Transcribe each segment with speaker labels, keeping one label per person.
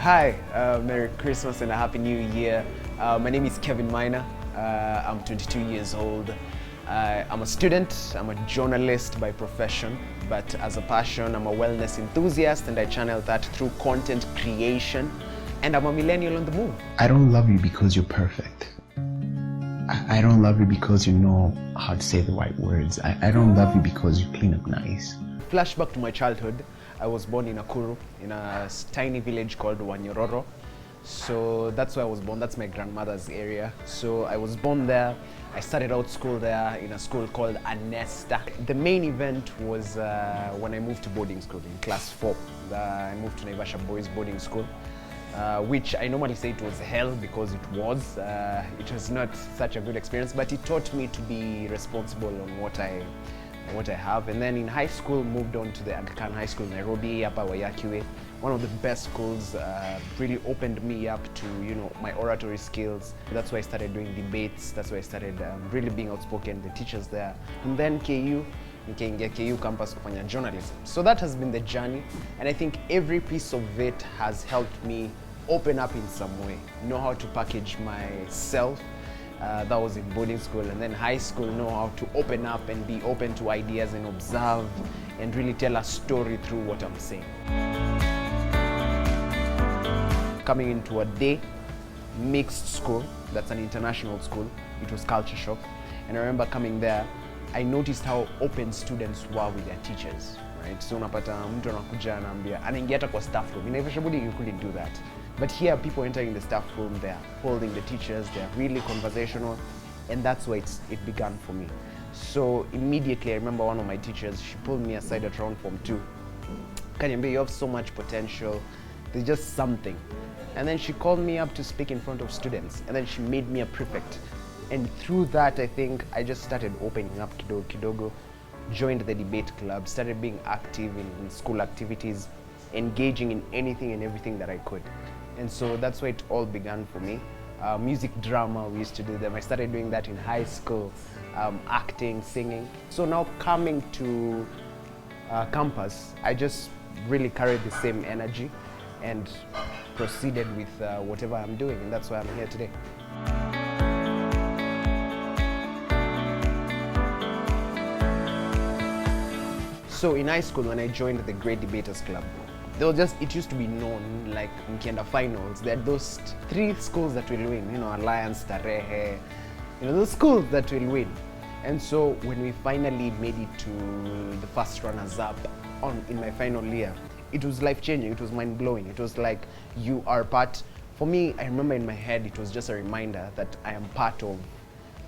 Speaker 1: Hi, Merry Christmas and a Happy New Year. My name is Kevin Maina. I'm 22 years old. I'm a student, I'm a journalist by profession, but as a passion, I'm a wellness enthusiast and I channel that through content creation. And I'm a millennial on the move.
Speaker 2: I don't love you because you're perfect. I don't love you because you know how to say the right words. I don't love you because you clean up nice.
Speaker 1: Flashback to my childhood. I was born in Nakuru, in a tiny village called Wanyororo. So that's where I was born, that's my grandmother's area. So I was born there. I started out school there in a school called Anesta. The main event was when I moved to boarding school in class 4. I moved to Naivasha Boys boarding school, which I normally say it was hell because it was. It was not such a good experience, but it taught me to be responsible on what I have. And then in high school, moved on to the Anglican High School in Nairobi, Upper Wayakiwe. One of the best schools, really opened me up to, my oratory skills. That's why I started doing debates. That's why I started really being outspoken, the teachers there. And then KU, nikaingia KU campus kufanya journalism. So that has been the journey. And I think every piece of it has helped me open up in some way, know how to package myself. That was in boarding school, and then high school, know how to open up and be open to ideas and observe and really tell a story through what I'm saying. Coming into a day mixed school, that's an international school, it was culture shock. And I remember coming there, I noticed how open students were with their teachers, right? So unapata mtu anakuja anaambia, anaingia hata kwa staff room. In Naivasha boarding you couldn't do that. But here, people entering the staff room, they're holding the teachers, they're really conversational, and that's where it began for me. So immediately, I remember one of my teachers, she pulled me aside at around Form 2. Kanyambe, you have so much potential, there's just something. And then she called me up to speak in front of students, and then she made me a prefect. And through that, I think I just started opening up kidogo, joined the debate club, started being active in school activities, engaging in anything and everything that I could. And so that's where it all began for me. Music drama, we used to do them. I started doing that in high school, acting, singing. So now coming to campus, I just really carried the same energy and proceeded with whatever I'm doing, and that's why I'm here today. So in high school, when I joined the Great Debaters Club, it used to be known, like Mkienda finals, there are those 3 schools that will win, Alliance, Tarehe, those schools that will win. And so when we finally made it to the first runners-up in my final year, it was life-changing, it was mind-blowing. It was like, you are part, for me, I remember in my head, it was just a reminder that I am part of,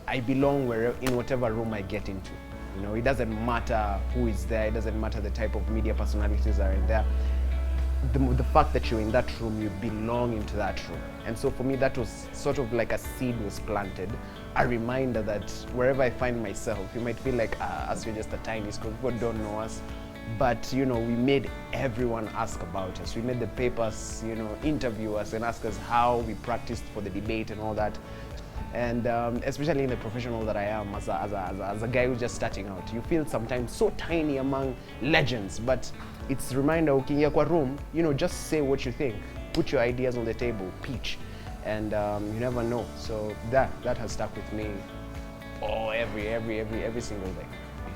Speaker 1: I belong in whatever room I get into. It doesn't matter who is there, it doesn't matter the type of media personalities that are in there. The fact that you're in that room, you belong into that room. And so for me, that was sort of like a seed was planted, a reminder that wherever I find myself, you might feel like, us, we're just a tiny school, people don't know us. But, we made everyone ask about us. We made the papers, interview us and ask us how we practiced for the debate and all that. And especially in the professional that I am, as a guy who's just starting out, you feel sometimes so tiny among legends, but it's a reminder, ukiingia kwa room, just say what you think, put your ideas on the table, pitch, and you never know. So that has stuck with me every single day.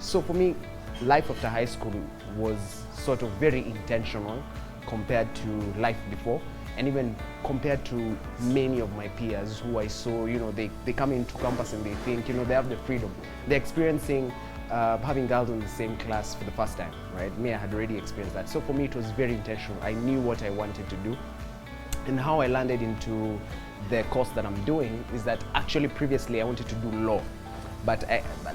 Speaker 1: So for me, life after high school was sort of very intentional compared to life before. And even compared to many of my peers who I saw, they come into campus and they think, they have the freedom. They're experiencing having girls in the same class for the first time, right? Me, I had already experienced that. So for me, it was very intentional. I knew what I wanted to do. And how I landed into the course that I'm doing is that actually previously I wanted to do law. But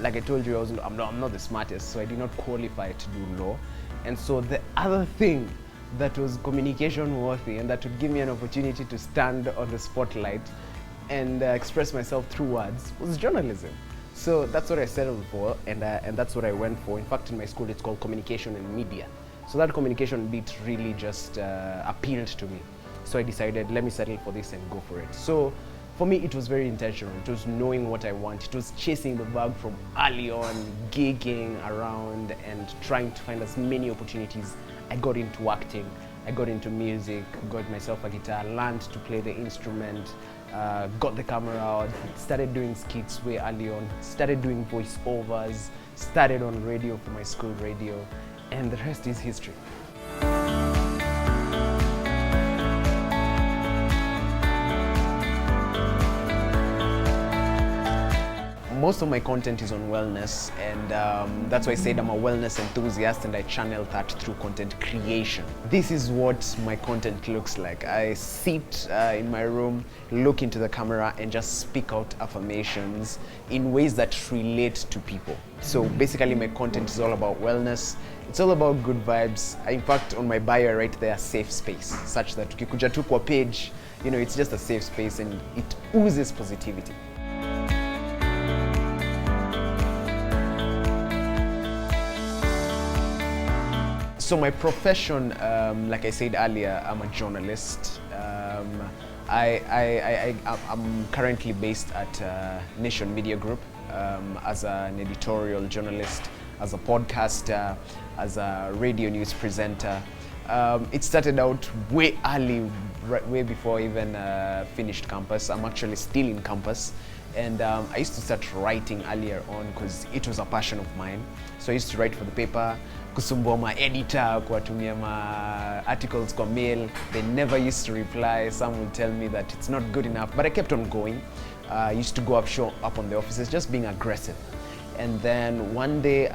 Speaker 1: like I told you, I'm not the smartest, so I did not qualify to do law. And so the other thing that was communication worthy and that would give me an opportunity to stand on the spotlight and express myself through words was journalism. So that's what I settled for, and that's what I went for. In fact, in my school, it's called communication and media. So that communication bit really just appealed to me. So I decided, let me settle for this and go for it. So for me, it was very intentional. It was knowing what I want. It was chasing the bug from early on, gigging around and trying to find as many opportunities. I got into acting. I got into music, got myself a guitar, learned to play the instrument, got the camera out, started doing skits way early on, started doing voiceovers, started on radio for my school radio, and the rest is history. Most of my content is on wellness, and that's why I said I'm a wellness enthusiast, and I channel that through content creation. This is what my content looks like. I sit in my room, look into the camera, and just speak out affirmations in ways that relate to people. So basically my content is all about wellness. It's all about good vibes. In fact, on my bio right there, safe space, such that ukikuja tu kwa page, it's just a safe space and it oozes positivity. So my profession, like I said earlier, I'm a journalist. I'm currently based at Nation Media Group as an editorial journalist, as a podcaster, as a radio news presenter. It started out way early, way before I even finished campus. I'm actually still in campus. And I used to start writing earlier on because it was a passion of mine. So I used to write for the paper, kusumbua ma editor, kuwatumia ma articles kwa mail. They never used to reply. Some would tell me that it's not good enough, but I kept on going. I used to go up on the offices, just being aggressive. And then one day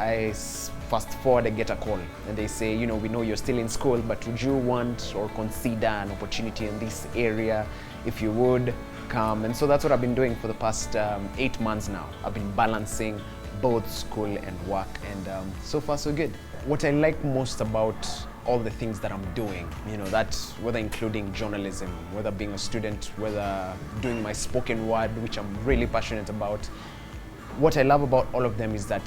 Speaker 1: fast forward, I get a call and they say, we know you're still in school, but would you want or consider an opportunity in this area? If you would, come. And so that's what I've been doing for the past 8 months now. I've been balancing both school and work, and so far so good. What I like most about all the things that I'm doing, that whether including journalism, whether being a student, whether doing my spoken word, which I'm really passionate about, what I love about all of them is that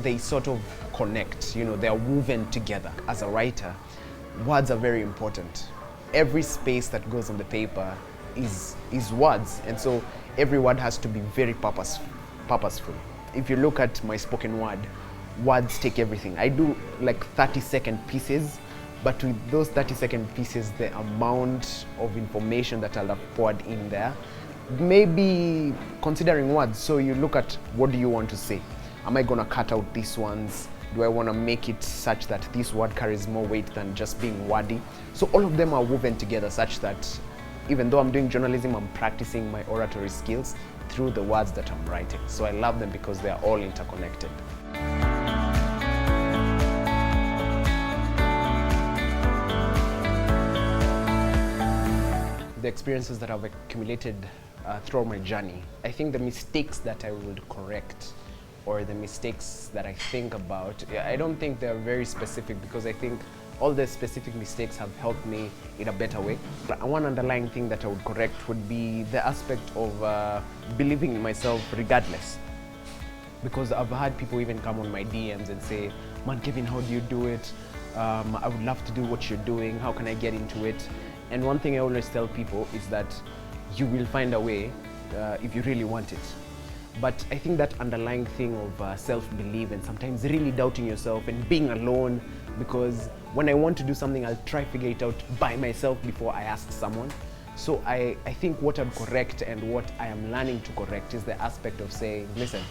Speaker 1: they sort of connect, they are woven together. As a writer, words are very important. Every space that goes on the paper is words, and so every word has to be very purposeful. If you look at my spoken word, words take everything. I do like 30-second pieces, but with those 30-second pieces, the amount of information that I'll have poured in there, maybe considering words. So you look at, what do you want to say? Am I gonna cut out these ones? Do I want to make it such that this word carries more weight than just being wordy? So all of them are woven together such that even though I'm doing journalism, I'm practicing my oratory skills through the words that I'm writing. So I love them because they are all interconnected. The experiences that I've accumulated throughout my journey, I think the mistakes that I would correct, or the mistakes that I think about, I don't think they're very specific, because I think all the specific mistakes have helped me in a better way. But one underlying thing that I would correct would be the aspect of believing in myself regardless. Because I've had people even come on my DMs and say, man, Kevin, how do you do it? I would love to do what you're doing. How can I get into it? And one thing I always tell people is that you will find a way if you really want it. But I think that underlying thing of self-belief and sometimes really doubting yourself and being alone, because when I want to do something, I'll try to figure it out by myself before I ask someone. So I think what I'd correct and what I am learning to correct is the aspect of saying, listen,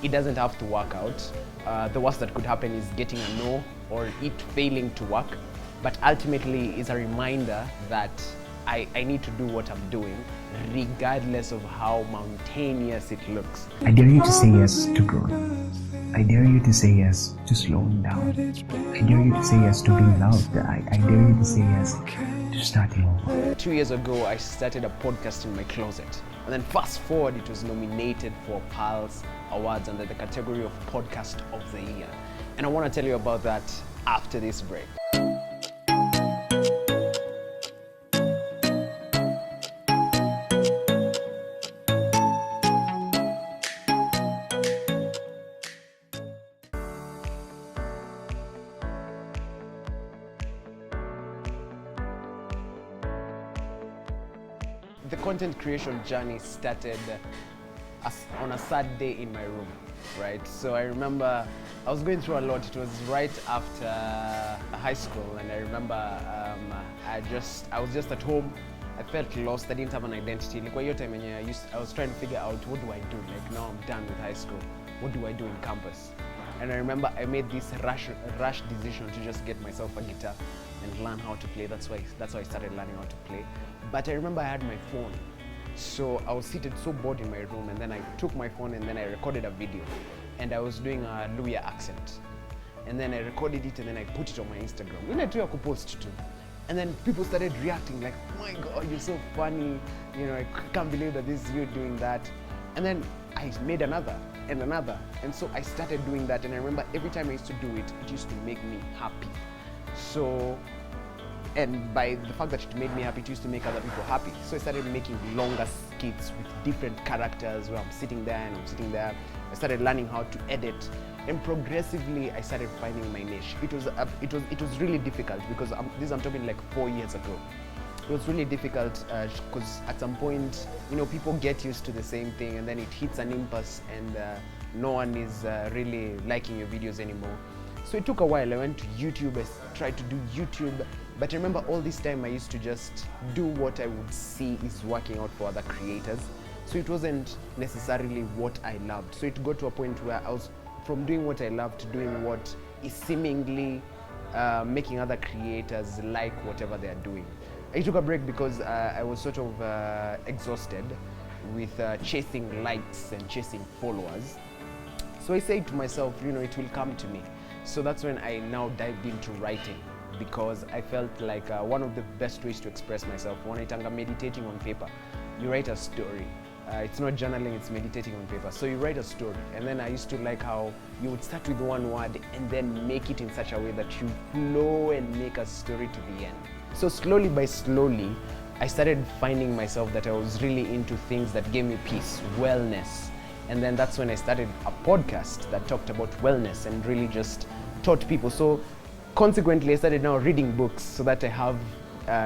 Speaker 1: it doesn't have to work out. The worst that could happen is getting a no or it failing to work. But ultimately, it's a reminder that I need to do what I'm doing, regardless of how mountainous it looks.
Speaker 2: I dare you to say yes to growth. I dare you to say yes to slowing down. I dare you to say yes to being loved. I dare you to say yes to starting over.
Speaker 1: 2 years ago, I started a podcast in my closet. And then fast forward, it was nominated for Pulse Awards under the category of Podcast of the Year. And I want to tell you about that after this break. The content creation journey started on a sad day in my room, right? So I remember I was going through a lot. It was right after high school, and I remember I was just at home. I felt lost. I didn't have an identity. Like your time, I was trying to figure out, what do I do? Like, now I'm done with high school. What do I do in campus? And I remember I made this rash decision to just get myself a guitar and learn how to play. That's why I started learning how to play. But I remember I had my phone. So I was seated so bored in my room, and then I took my phone and then I recorded a video. And I was doing a Luya accent. And then I recorded it and then I put it on my Instagram. When I tried to post too. And then people started reacting like, oh my God, you're so funny. You know, I can't believe that this is you doing that. And then I made another and another. And so I started doing that. And I remember every time I used to do it, it used to make me happy. So, and by the fact that it made me happy, it used to make other people happy. So I started making longer skits with different characters where I'm sitting there and I'm sitting there. I started learning how to edit, and progressively I started finding my niche. It was really difficult because I'm talking like 4 years ago. It was really difficult because at some point, you know, people get used to the same thing, and then it hits an impasse, and no one is really liking your videos anymore. So it took a while. I went to YouTube. I tried to do YouTube, but I remember all this time I used to just do what I would see is working out for other creators. So it wasn't necessarily what I loved. So it got to a point where I was from doing what I loved to doing what is seemingly making other creators like whatever they are doing. I took a break because I was sort of exhausted with chasing likes and chasing followers. So I said to myself, you know, it will come to me. So that's when I now dived into writing, because I felt like one of the best ways to express myself, wanaitanga meditating on paper. You write a story. It's not journaling, it's meditating on paper. So you write a story, and then I used to like how you would start with one word and then make it in such a way that you flow and make a story to the end. So slowly by slowly, I started finding myself that I was really into things that gave me peace, wellness. And then that's when I started a podcast that talked about wellness and really just taught people. So consequently, I started now reading books so that I have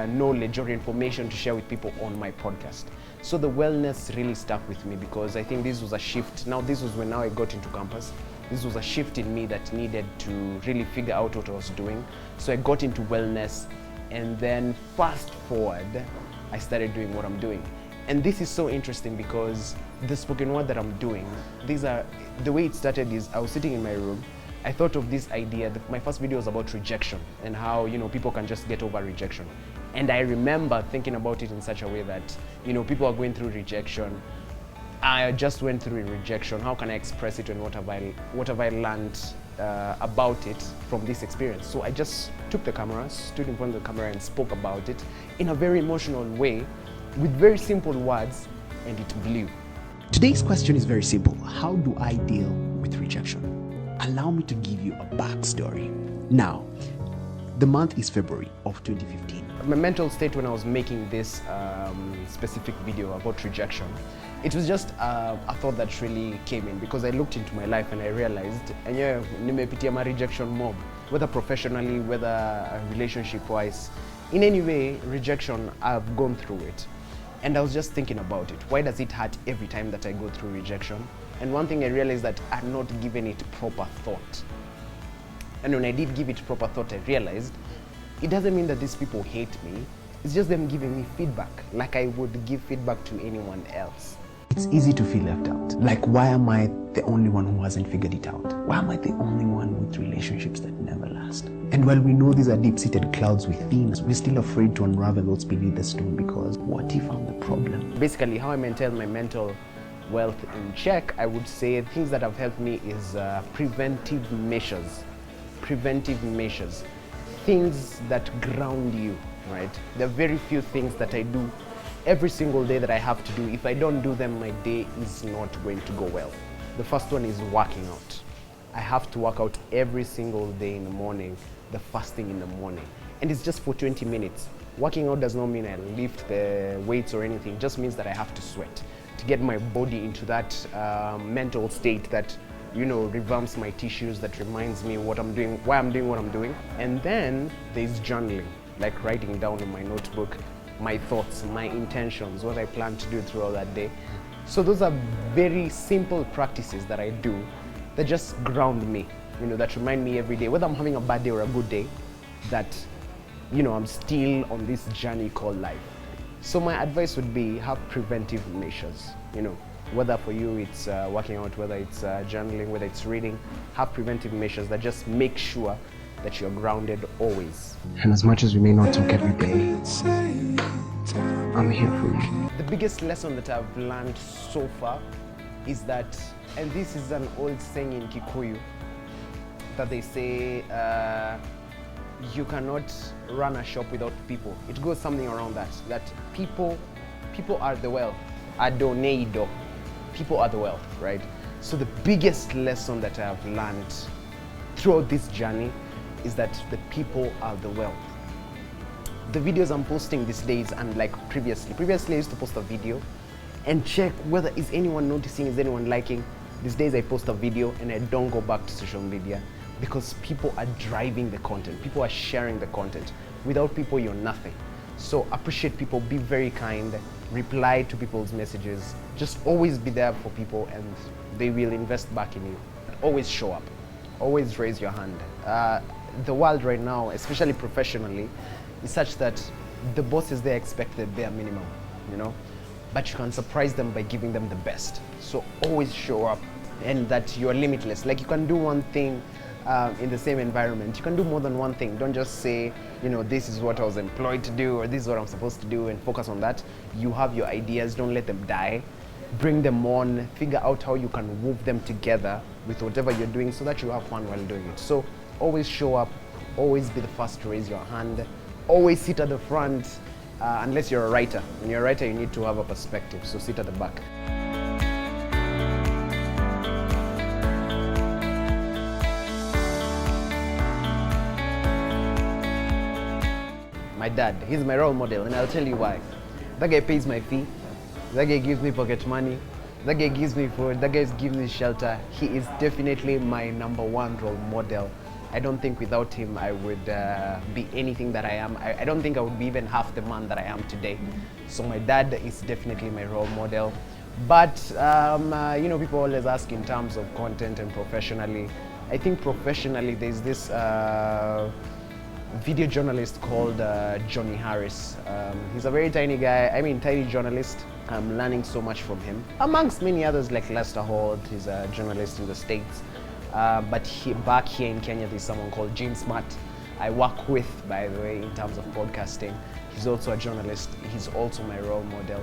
Speaker 1: knowledge or information to share with people on my podcast. So the wellness really stuck with me because I think this was a shift. Now this was when I got into campus. This was a shift in me that needed to really figure out what I was doing. So I got into wellness, and then fast forward, I started doing what I'm doing. And this is so interesting because the spoken word that I'm doing, the way it started is I was sitting in my room. I thought of this idea. My first video was about rejection and how, you know, people can just get over rejection. And I remember thinking about it in such a way that, you know, people are going through rejection. I just went through rejection. How can I express it, and what have I learned about it from this experience? So I just took the camera, stood in front of the camera, and spoke about it in a very emotional way with very simple words, and it blew.
Speaker 3: Today's question is very simple. How do I deal with rejection? Allow me to give you a backstory. Now, the month is February of 2015.
Speaker 1: My mental state when I was making this specific video about rejection, it was just a thought that really came in because I looked into my life and I realized, nimepitia ma rejection mob, whether professionally, whether relationship-wise. In any way, rejection, I've gone through it. And I was just thinking about it. Why does it hurt every time that I go through rejection? And one thing I realized that I had not given it proper thought. And when I did give it proper thought, I realized it doesn't mean that these people hate me. It's just them giving me feedback, like I would give feedback to anyone else.
Speaker 2: It's easy to feel left out. Like, why am I the only one who hasn't figured it out? Why am I the only one with relationships that never last? And while we know these are deep-seated clouds within us, we're still afraid to unravel what's beneath the stone because what if I'm the problem?
Speaker 1: Basically, how I maintain my mental wealth in check, I would say things that have helped me is preventive measures. Preventive measures. Things that ground you, right? There are very few things that I do every single day that I have to do. If I don't do them, my day is not going to go well. The first one is working out. I have to work out every single day in the morning, the first thing in the morning. And it's just for 20 minutes. Working out does not mean I lift the weights or anything. It just means that I have to sweat to get my body into that mental state that, you know, revamps my tissues, that reminds me what I'm doing, why I'm doing what I'm doing. And then there's journaling, like writing down in my notebook my thoughts, my intentions, what I plan to do throughout that day. So those are very simple practices that I do that just ground me, that remind me every day, whether I'm having a bad day or a good day, that, I'm still on this journey called life. So my advice would be have preventive measures, whether for you it's working out, whether it's journaling, whether it's reading, have preventive measures that just make sure that you're grounded always.
Speaker 2: And as much as we may not talk every day, I'm here for you.
Speaker 1: The biggest lesson that I've learned so far is that, and this is an old saying in Kikuyu, that they say, you cannot run a shop without people. It goes something around that people are the wealth. Adoneido. People are the wealth, right? So the biggest lesson that I have learned throughout this journey is that the people are the wealth. The videos I'm posting these days, unlike previously I used to post a video and check whether is anyone noticing, is anyone liking. These days I post a video and I don't go back to social media because people are driving the content. People are sharing the content. Without people, you're nothing. So appreciate people, be very kind, reply to people's messages, just always be there for people and they will invest back in you. Always show up, always raise your hand. The world right now, especially professionally, is such that the bosses, they expect the bare minimum, but you can surprise them by giving them the best. So always show up, and that you're limitless. Like, you can do one thing in the same environment. You can do more than one thing. Don't just say, this is what I was employed to do, or this is what I'm supposed to do, and focus on that. You have your ideas, don't let them die. Bring them on, figure out how you can weave them together with whatever you're doing so that you have fun while doing it. So always show up, always be the first to raise your hand, always sit at the front, unless you're a writer. When you're a writer, you need to have a perspective, so sit at the back. My dad, he's my role model, and I'll tell you why. That guy pays my fee, that guy gives me pocket money, that guy gives me food, that guy gives me shelter. He is definitely my #1 role model. I don't think without him I would be anything that I am. I don't think I would be even half the man that I am today. So my dad is definitely my role model. But, people always ask in terms of content and professionally. I think professionally there's this video journalist called Johnny Harris. He's a very tiny guy, tiny journalist. I'm learning so much from him. Amongst many others like Lester Holt, he's a journalist in the States. But back here in Kenya, there's someone called Gene Smart. I work with, by the way, in terms of podcasting. He's also a journalist. He's also my role model.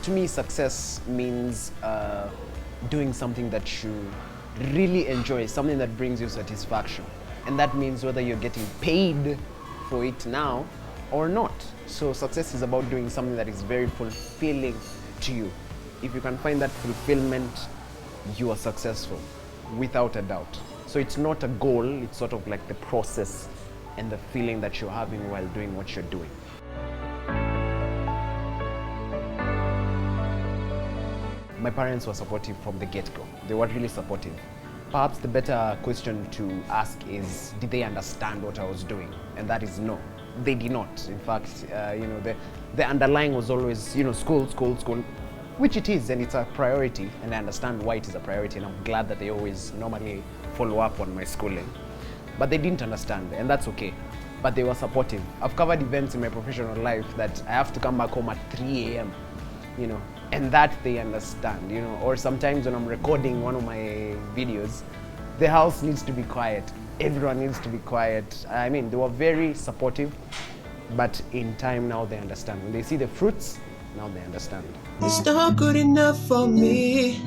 Speaker 1: To me, success means doing something that you really enjoy, something that brings you satisfaction. And that means whether you're getting paid for it now or not. So success is about doing something that is very fulfilling to you. If you can find that fulfillment, you are successful, without a doubt. So it's not a goal, it's sort of like the process and the feeling that you're having while doing what you're doing. My parents were supportive from the get-go. They were really supportive. Perhaps the better question to ask is, did they understand what I was doing? And that is no, they did not. In fact, the underlying was always, school, which it is, and it's a priority, and I understand why it is a priority, and I'm glad that they always normally follow up on my schooling. But they didn't understand, and that's okay. But they were supportive. I've covered events in my professional life that I have to come back home at 3 a.m., and that they understand, or sometimes when I'm recording one of my videos, the house needs to be quiet, everyone needs to be quiet. They were very supportive, but in time now they understand. When they see the fruits, now they understand.
Speaker 4: It's not good enough for me,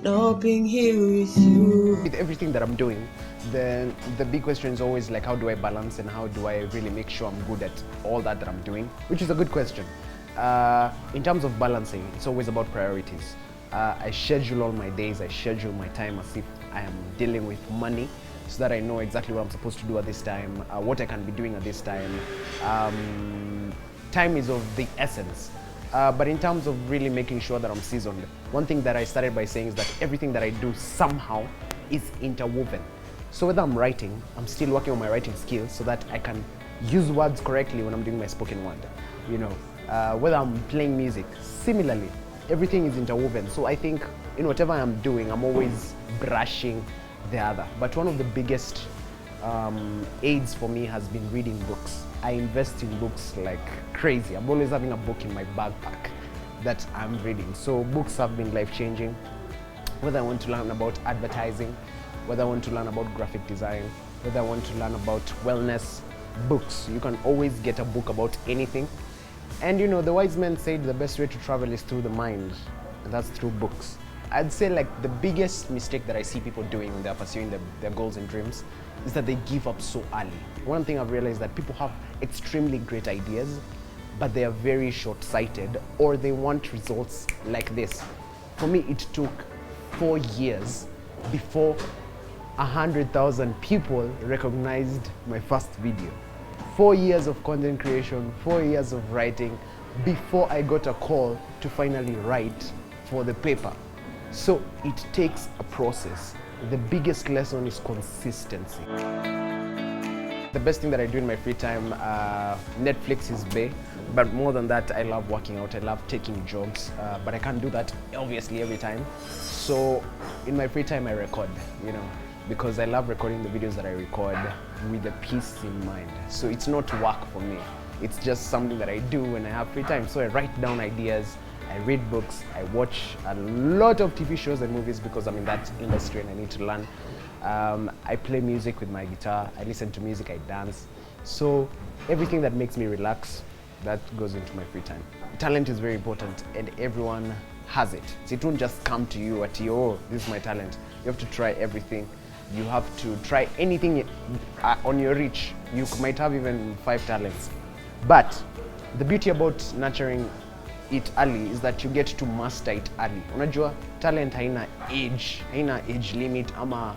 Speaker 4: not being here with you.
Speaker 1: With everything that I'm doing, the big question is always like, how do I balance and how do I really make sure I'm good at all that I'm doing, which is a good question. In terms of balancing, it's always about priorities. I schedule all my days, I schedule my time as if I am dealing with money so that I know exactly what I'm supposed to do at this time, what I can be doing at this time. Time is of the essence. But in terms of really making sure that I'm seasoned, one thing that I started by saying is that everything that I do somehow is interwoven. So whether I'm writing, I'm still working on my writing skills so that I can use words correctly when I'm doing my spoken word. You know, whether I'm playing music, similarly, everything is interwoven. So I think in whatever I'm doing, I'm always brushing the other. But one of the biggest aids for me has been reading books. I invest in books like crazy. I'm always having a book in my backpack that I'm reading. So books have been life-changing. Whether I want to learn about advertising, whether I want to learn about graphic design, whether I want to learn about wellness, books. You can always get a book about anything. And you know, the wise men said the best way to travel is through the mind, and that's through books. I'd say like the biggest mistake that I see people doing when they're pursuing their goals and dreams is that they give up so early. One thing I've realized is that people have extremely great ideas, but they are very short-sighted, or they want results like this. For me, it took 4 years before 100,000 people recognized my first video. 4 years of content creation, 4 years of writing, before I got a call to finally write for the paper. So it takes a process. The biggest lesson is consistency. The best thing that I do in my free time, Netflix is bae, but more than that, I love working out. I love taking jobs, but I can't do that obviously every time. So in my free time, I record, you know, because I love recording the videos that I record with a peace in mind. So it's not work for me. It's just something that I do when I have free time. So I write down ideas, I read books, I watch a lot of TV shows and movies because I'm in that industry and I need to learn. I play music with my guitar, I listen to music, I dance. So everything that makes me relax, that goes into my free time. Talent is very important and everyone has it. So it won't just come to you at, oh, this is my talent. You have to try everything. You have to try anything on your reach. You might have even 5 talents. But the beauty about nurturing it early is that you get to master it early. Unajua, talent haina age limit ama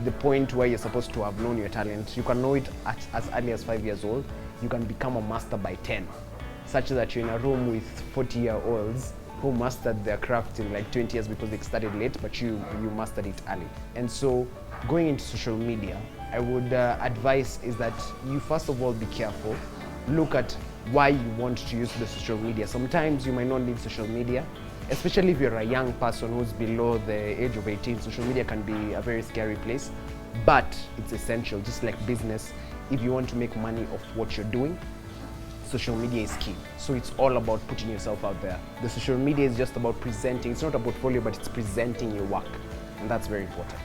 Speaker 1: the point where you're supposed to have known your talent. You can know it at as early as 5 years old. You can become a master by 10, such that you're in a room with 40-year-olds who mastered their craft in like 20 years because they started late, but you mastered it early. And so going into social media, I would advise is that you first of all be careful. Look at why you want to use the social media. Sometimes you might not need social media, especially if you're a young person who's below the age of 18. Social media can be a very scary place, but it's essential, just like business. If you want to make money off what you're doing, social media is key. So it's all about putting yourself out there. The social media is just about presenting. It's not a portfolio, but it's presenting your work, and that's very important.